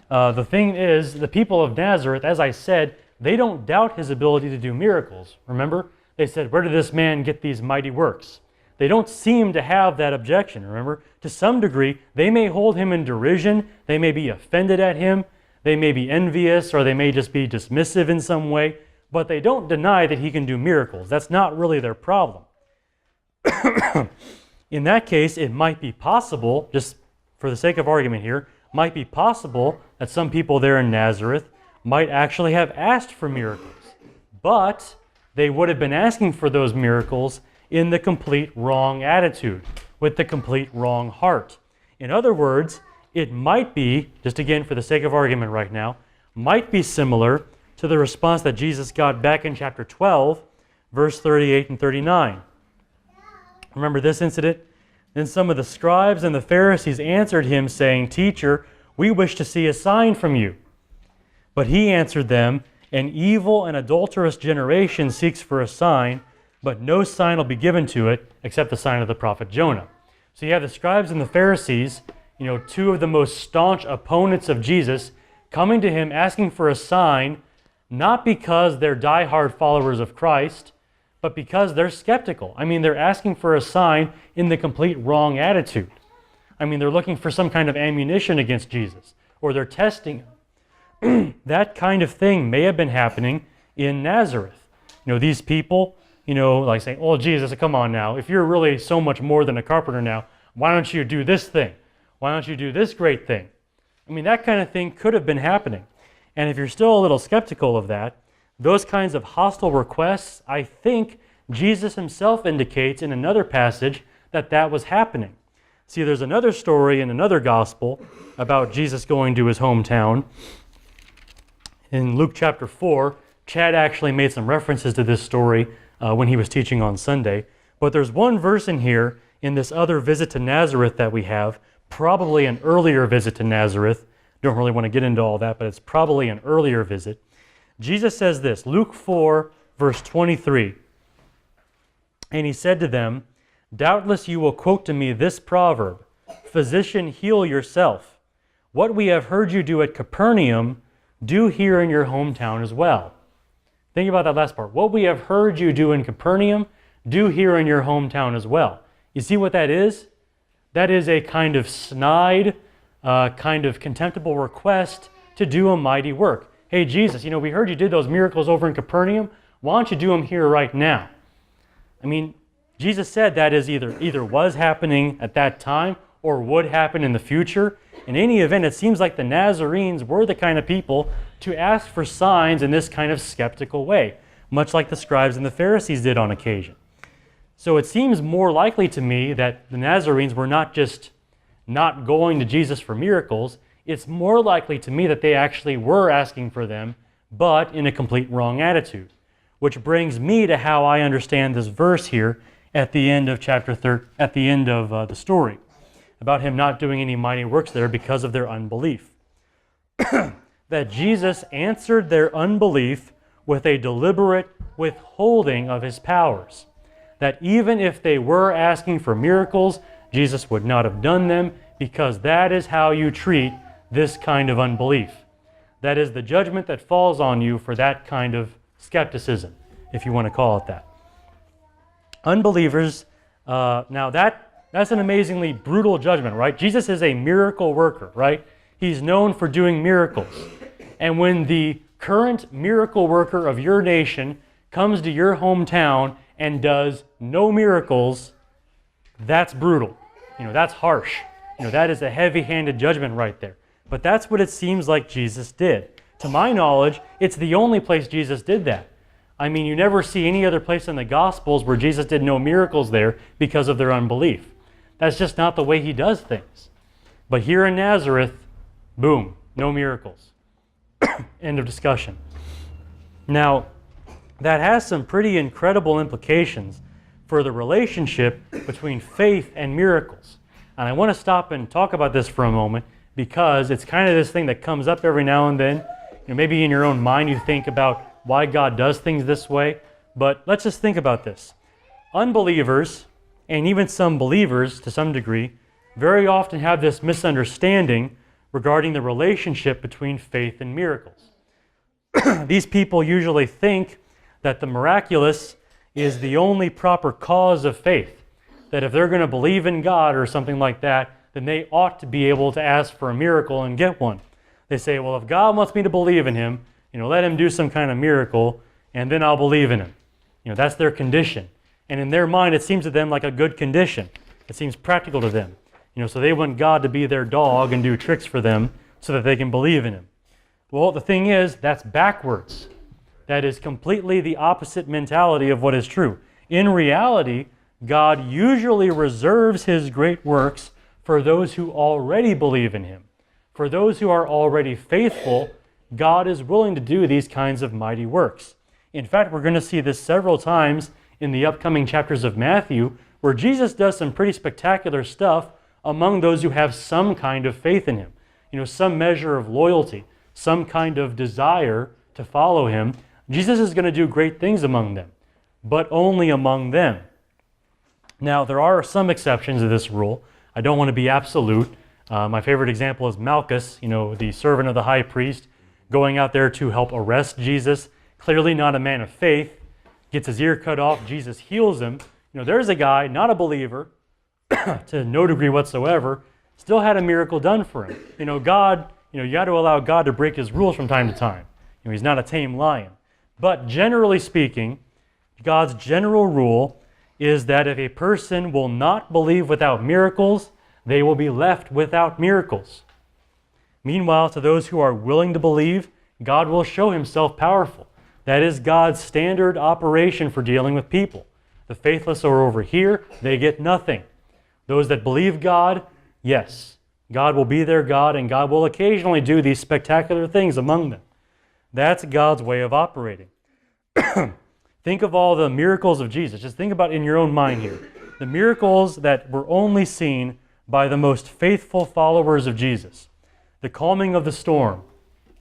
The thing is, the people of Nazareth, as I said, they don't doubt his ability to do miracles. Remember? They said, where did this man get these mighty works? They don't seem to have that objection, remember? To some degree, they may hold him in derision, they may be offended at him, they may be envious, or they may just be dismissive in some way, but they don't deny that he can do miracles. That's not really their problem. In that case, it might be possible, just for the sake of argument here, might be possible that some people there in Nazareth might actually have asked for miracles, but they would have been asking for those miracles in the complete wrong attitude, with the complete wrong heart. In other words, it might be, just again for the sake of argument right now, might be similar to the response that Jesus got back in chapter 12, verse 38 and 39. Remember this incident? Then some of the scribes and the Pharisees answered him, saying, Teacher, we wish to see a sign from you. But he answered them, An evil and adulterous generation seeks for a sign, but no sign will be given to it except the sign of the prophet Jonah. So you have the scribes and the Pharisees, two of the most staunch opponents of Jesus, coming to him asking for a sign, not because they're diehard followers of Christ, but because they're skeptical. I mean, they're asking for a sign in the complete wrong attitude. I mean, they're looking for some kind of ammunition against Jesus, or they're testing him. That kind of thing may have been happening in Nazareth. These people, like saying, oh, Jesus, come on now. If you're really so much more than a carpenter now, why don't you do this thing? Why don't you do this great thing? I mean, that kind of thing could have been happening. And if you're still a little skeptical of that, those kinds of hostile requests, I think Jesus himself indicates in another passage that was happening. See, there's another story in another gospel about Jesus going to his hometown. In Luke chapter 4, Chad actually made some references to this story when he was teaching on Sunday. But there's one verse in here, in this other visit to Nazareth that we have, probably an earlier visit to Nazareth. Don't really want to get into all that, but it's probably an earlier visit. Jesus says this, Luke 4, verse 23. And he said to them, Doubtless you will quote to me this proverb, Physician, heal yourself. What we have heard you do at Capernaum, do here in your hometown as well. Think about that last part. What we have heard you do in Capernaum, do here in your hometown as well. You see what that is? That is a kind of snide, kind of contemptible request to do a mighty work. Hey, Jesus, we heard you did those miracles over in Capernaum. Why don't you do them here right now? I mean, Jesus said that is either was happening at that time or would happen in the future. In any event, it seems like the Nazarenes were the kind of people to ask for signs in this kind of skeptical way, much like the scribes and the Pharisees did on occasion. So it seems more likely to me that the Nazarenes were not just not going to Jesus for miracles. It's more likely to me that they actually were asking for them, but in a complete wrong attitude. Which brings me to how I understand this verse here at the end of chapter 3, at the end of the story. about him not doing any mighty works there because of their unbelief. That Jesus answered their unbelief with a deliberate withholding of his powers. That even if they were asking for miracles, Jesus would not have done them, because that is how you treat this kind of unbelief. That is the judgment that falls on you for that kind of skepticism, if you want to call it that. Unbelievers, now that's an amazingly brutal judgment, right? Jesus is a miracle worker, right? He's known for doing miracles. And when the current miracle worker of your nation comes to your hometown and does no miracles, that's brutal. That's harsh. That is a heavy-handed judgment right there. But that's what it seems like Jesus did. To my knowledge, it's the only place Jesus did that. I mean, you never see any other place in the Gospels where Jesus did no miracles there because of their unbelief. That's just not the way he does things. But here in Nazareth, boom, no miracles. End of discussion. Now, that has some pretty incredible implications for the relationship between faith and miracles. And I want to stop and talk about this for a moment, because it's kind of this thing that comes up every now and then. Maybe in your own mind you think about why God does things this way, but let's just think about this. Unbelievers, and even some believers to some degree, very often have this misunderstanding regarding the relationship between faith and miracles. These people usually think that the miraculous is the only proper cause of faith, that if they're going to believe in God or something like that, then they ought to be able to ask for a miracle and get one. They say, well, if God wants me to believe in him, let him do some kind of miracle, and then I'll believe in him. That's their condition. And in their mind, it seems to them like a good condition. It seems practical to them. So they want God to be their dog and do tricks for them so that they can believe in him. Well, the thing is, that's backwards. That is completely the opposite mentality of what is true. In reality, God usually reserves his great works for those who already believe in him. For those who are already faithful, God is willing to do these kinds of mighty works. In fact, we're going to see this several times in the upcoming chapters of Matthew, where Jesus does some pretty spectacular stuff among those who have some kind of faith in him. Some measure of loyalty, some kind of desire to follow him. Jesus is going to do great things among them, but only among them. Now, there are some exceptions to this rule. I don't want to be absolute. My favorite example is Malchus, the servant of the high priest, going out there to help arrest Jesus. Clearly not a man of faith. Gets his ear cut off. Jesus heals him. There's a guy, not a believer, to no degree whatsoever, still had a miracle done for him. God, you got to allow God to break his rules from time to time. He's not a tame lion. But generally speaking, God's general rule is that if a person will not believe without miracles, they will be left without miracles. Meanwhile, to those who are willing to believe, God will show himself powerful. That is God's standard operation for dealing with people. The faithless are over here, they get nothing. Those that believe God, yes, God will be their God, and God will occasionally do these spectacular things among them. That's God's way of operating. Think of all the miracles of Jesus. Just think about in your own mind here. The miracles that were only seen by the most faithful followers of Jesus. The calming of the storm,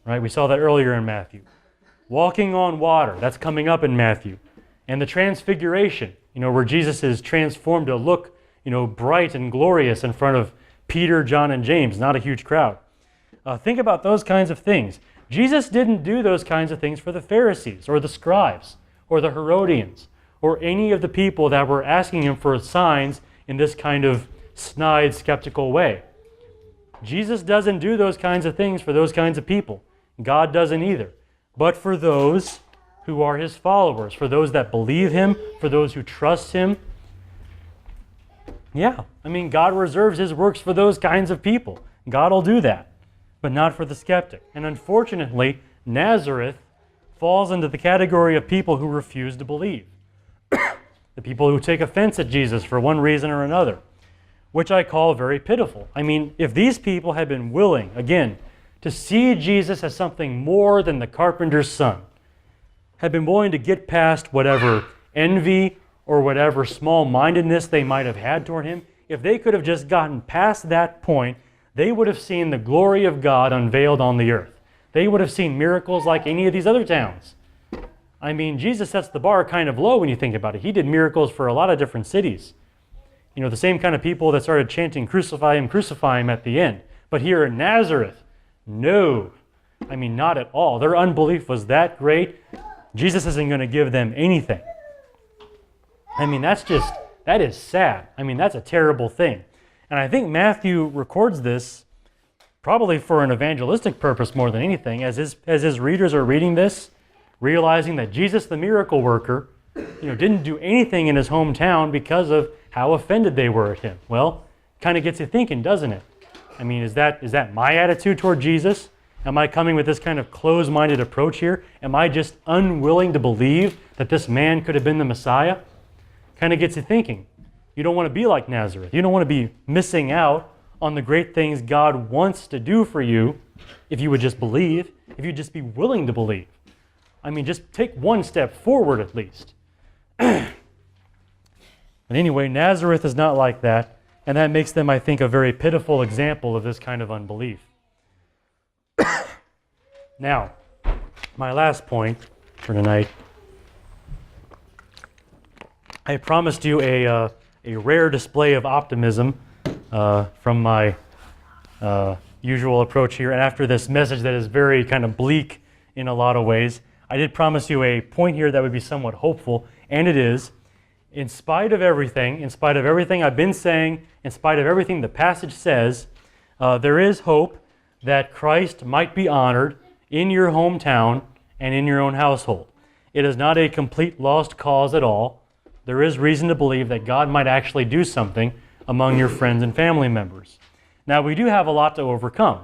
right? We saw that earlier in Matthew. Walking on water, that's coming up in Matthew. And the transfiguration, where Jesus is transformed to look, bright and glorious in front of Peter, John, and James, not a huge crowd. Think about those kinds of things. Jesus didn't do those kinds of things for the Pharisees or the scribes or the Herodians or any of the people that were asking him for signs in this kind of snide, skeptical way. Jesus doesn't do those kinds of things for those kinds of people. God doesn't either. But for those who are his followers, for those that believe him, for those who trust him, God reserves his works for those kinds of people. God will do that, but not for the skeptic. And unfortunately, Nazareth falls into the category of people who refuse to believe. The people who take offense at Jesus for one reason or another, which I call very pitiful. If these people had been willing, again, to see Jesus as something more than the carpenter's son, had been willing to get past whatever envy or whatever small-mindedness they might have had toward him, if they could have just gotten past that point, they would have seen the glory of God unveiled on the earth. They would have seen miracles like any of these other towns. I mean, Jesus sets the bar kind of low when you think about it. He did miracles for a lot of different cities. You know, the same kind of people that started chanting, crucify him at the end. But here in Nazareth, no. I mean, not at all. Their unbelief was that great, Jesus isn't going to give them anything. I mean, that is sad. I mean, that's a terrible thing. And I think Matthew records this probably for an evangelistic purpose more than anything, as his readers are reading this, realizing that Jesus, the miracle worker, didn't do anything in his hometown because of how offended they were at him. Well, kind of gets you thinking, doesn't it? I mean, is that my attitude toward Jesus? Am I coming with this kind of closed-minded approach here? Am I just unwilling to believe that this man could have been the Messiah? Kind of gets you thinking. You don't want to be like Nazareth. You don't want to be missing out on the great things God wants to do for you if you would just believe, if you'd just be willing to believe. I mean, just take one step forward at least. But anyway, Nazareth is not like that, and that makes them, I think, a very pitiful example of this kind of unbelief. Now, my last point for tonight. I promised you a rare display of optimism from my usual approach here. And after this message that is very kind of bleak in a lot of ways, I did promise you a point here that would be somewhat hopeful, and it is, in spite of everything I've been saying, in spite of everything the passage says, there is hope that Christ might be honored in your hometown and in your own household. It is not a complete lost cause at all. There is reason to believe that God might actually do something among your friends and family members. Now, we do have a lot to overcome.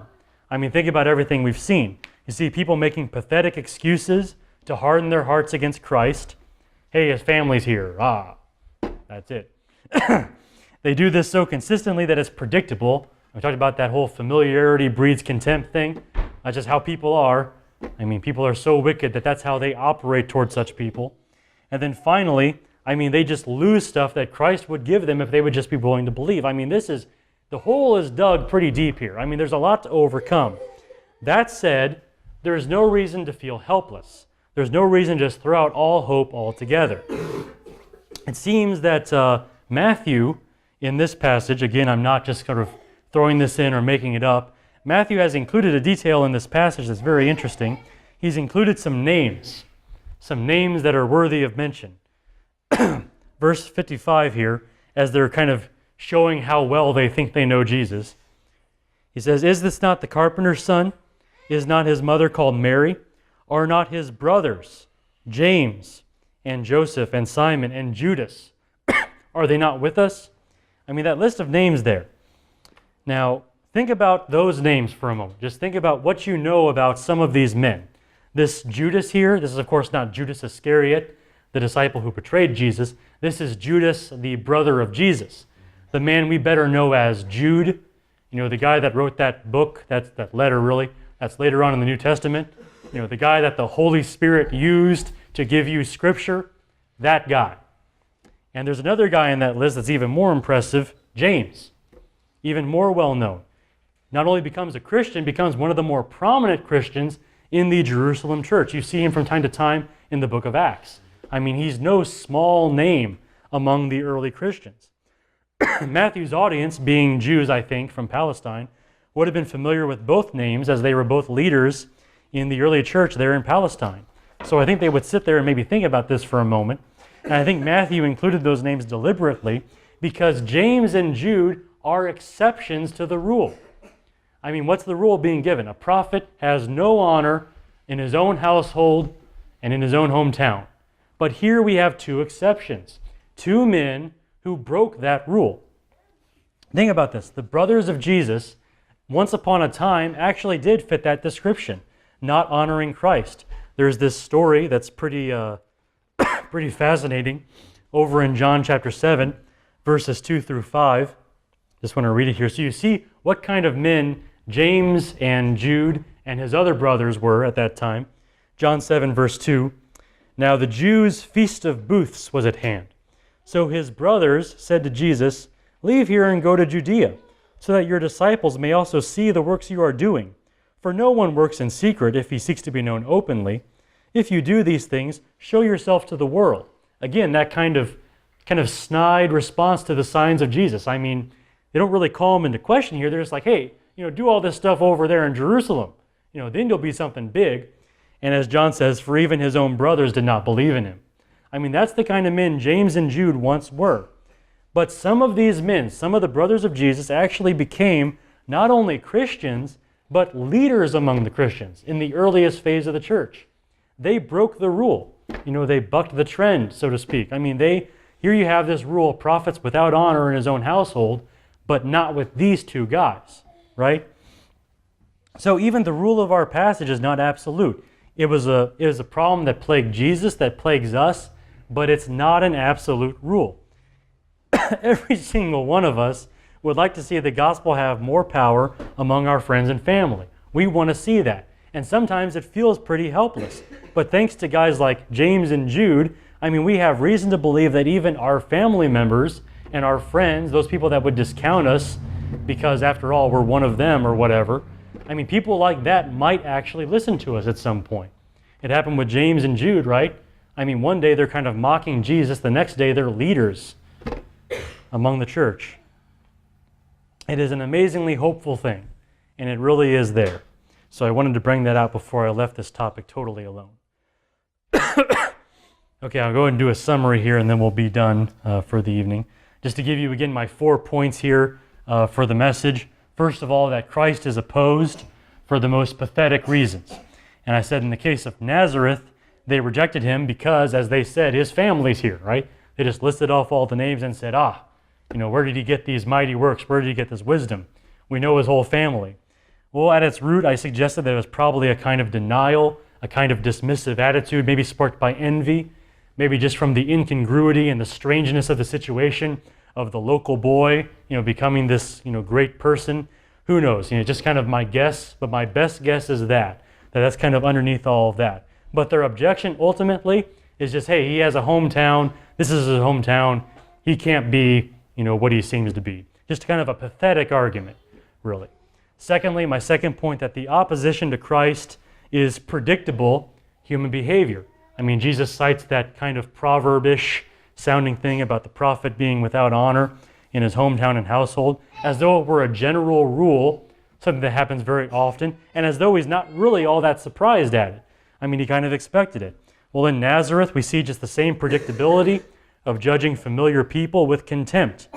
I mean, think about everything we've seen. You see people making pathetic excuses to harden their hearts against Christ. Hey, his family's here. That's it. They do this so consistently that it's predictable. We talked about that whole familiarity breeds contempt thing. That's just how people are. I mean, people are so wicked that that's how they operate towards such people. And then finally, I mean, they just lose stuff that Christ would give them if they would just be willing to believe. I mean, the hole is dug pretty deep here. I mean, there's a lot to overcome. That said, there's no reason to feel helpless. There's no reason to just throw out all hope altogether. It seems that Matthew, in this passage, again, I'm not just sort of throwing this in or making it up, Matthew has included a detail in this passage that's very interesting. He's included some names that are worthy of mention. Verse 55 here, as they're kind of showing how well they think they know Jesus. He says, "Is this not the carpenter's son? Is not his mother called Mary? Are not his brothers James and Joseph and Simon and Judas? Are they not with us?" I mean, that list of names there. Now, think about those names for a moment. Just think about what you know about some of these men. This Judas here, this is of course not Judas Iscariot, the disciple who betrayed Jesus. This is Judas, the brother of Jesus, the man we better know as Jude. You know, the guy that wrote that book, that letter really, that's later on in the New Testament. You know, the guy that the Holy Spirit used to give you Scripture, that guy. And there's another guy in that list that's even more impressive, James, even more well-known. Not only becomes a Christian, becomes one of the more prominent Christians in the Jerusalem church. You see him from time to time in the book of Acts. I mean, he's no small name among the early Christians. Matthew's audience, being Jews, I think, from Palestine, would have been familiar with both names as they were both leaders in the early church there in Palestine. So I think they would sit there and maybe think about this for a moment. And I think Matthew included those names deliberately because James and Jude are exceptions to the rule. I mean, what's the rule being given? A prophet has no honor in his own household and in his own hometown. But here we have two exceptions. Two men who broke that rule. Think about this. The brothers of Jesus, once upon a time, actually did fit that description, not honoring Christ. There's this story that's pretty fascinating over in John chapter 7, verses 2 through 5. Just want to read it here. So you see what kind of men James and Jude and his other brothers were at that time. John 7, verse 2. "Now the Jews' feast of booths was at hand. So his brothers said to Jesus, Leave here and go to Judea, so that your disciples may also see the works you are doing. For no one works in secret if he seeks to be known openly. If you do these things, show yourself to the world." Again, that kind of snide response to the signs of Jesus. I mean, they don't really call him into question here. They're just like, hey, do all this stuff over there in Jerusalem. Then you'll be something big. And as John says, for even his own brothers did not believe in him. I mean, that's the kind of men James and Jude once were. But some of these men, some of the brothers of Jesus, actually became not only Christians, but leaders among the Christians in the earliest phase of the church. They broke the rule. They bucked the trend, so to speak. I mean, here you have this rule, prophets without honor in his own household, but not with these two guys, right? So even the rule of our passage is not absolute. It was a problem that plagued Jesus, that plagues us, but it's not an absolute rule. Every single one of us would like to see the gospel have more power among our friends and family. We want to see that. And sometimes it feels pretty helpless. But thanks to guys like James and Jude, I mean, we have reason to believe that even our family members and our friends, those people that would discount us because after all, we're one of them or whatever, I mean, people like that might actually listen to us at some point. It happened with James and Jude, right? I mean, one day they're kind of mocking Jesus, the next day they're leaders among the church. It is an amazingly hopeful thing, and it really is there. So I wanted to bring that out before I left this topic totally alone. Okay, I'll go ahead and do a summary here, and then we'll be done for the evening. Just to give you, again, my 4 points here for the message. First of all, that Christ is opposed for the most pathetic reasons. And I said in the case of Nazareth, they rejected him because, as they said, his family's here, right? They just listed off all the names and said, where did he get these mighty works? Where did he get this wisdom? We know his whole family. Well, at its root, I suggested that it was probably a kind of denial, a kind of dismissive attitude, maybe sparked by envy, maybe just from the incongruity and the strangeness of the situation of the local boy, becoming this, great person. Who knows? Just kind of my guess, but my best guess is that's kind of underneath all of that. But their objection ultimately is just, hey, he has a hometown. This is his hometown. He can't be, what he seems to be. Just kind of a pathetic argument, really. Secondly, my second point, that the opposition to Christ is predictable human behavior. I mean, Jesus cites that kind of proverbish sounding thing about the prophet being without honor in his hometown and household, as though it were a general rule, something that happens very often, and as though he's not really all that surprised at it. I mean, he kind of expected it. Well, in Nazareth, we see just the same predictability of judging familiar people with contempt.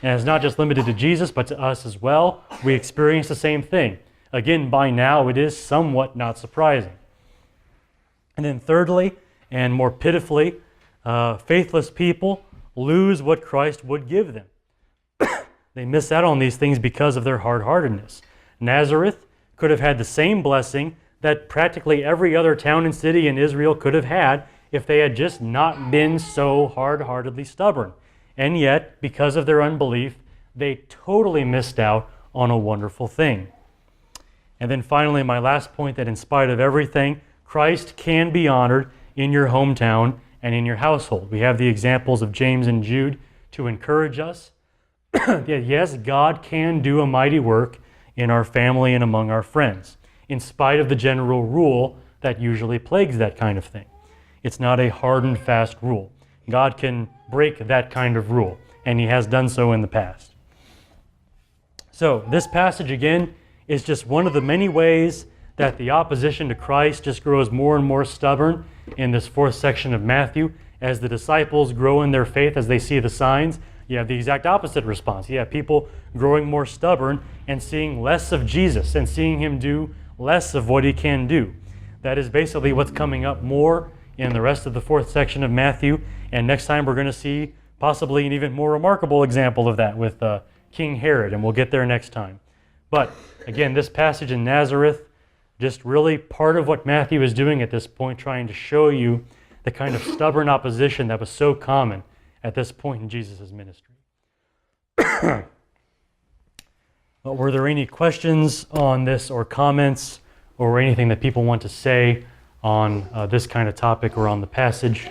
And it's not just limited to Jesus, but to us as well. We experience the same thing. Again, by now, it is somewhat not surprising. And then thirdly, and more pitifully, faithless people lose what Christ would give them. They miss out on these things because of their hard-heartedness. Nazareth could have had the same blessing that practically every other town and city in Israel could have had if they had just not been so hard-heartedly stubborn. And yet, because of their unbelief, they totally missed out on a wonderful thing. And then finally, my last point, that in spite of everything, Christ can be honored in your hometown and in your household. We have the examples of James and Jude to encourage us that yes, God can do a mighty work in our family and among our friends, in spite of the general rule that usually plagues that kind of thing. It's not a hard and fast rule. God can break that kind of rule, and he has done so in the past. So this passage, again, is just one of the many ways that the opposition to Christ just grows more and more stubborn in this 4th section of Matthew. As the disciples grow in their faith, as they see the signs, you have the exact opposite response. You have people growing more stubborn and seeing less of Jesus and seeing him do less of what he can do. That is basically what's coming up more in the rest of the 4th section of Matthew. And next time we're going to see possibly an even more remarkable example of that with King Herod, and we'll get there next time. But again, this passage in Nazareth, just really part of what Matthew is doing at this point, trying to show you the kind of stubborn opposition that was so common at this point in Jesus' ministry. Well, were there any questions on this or comments or anything that people want to say on this kind of topic or on the passage?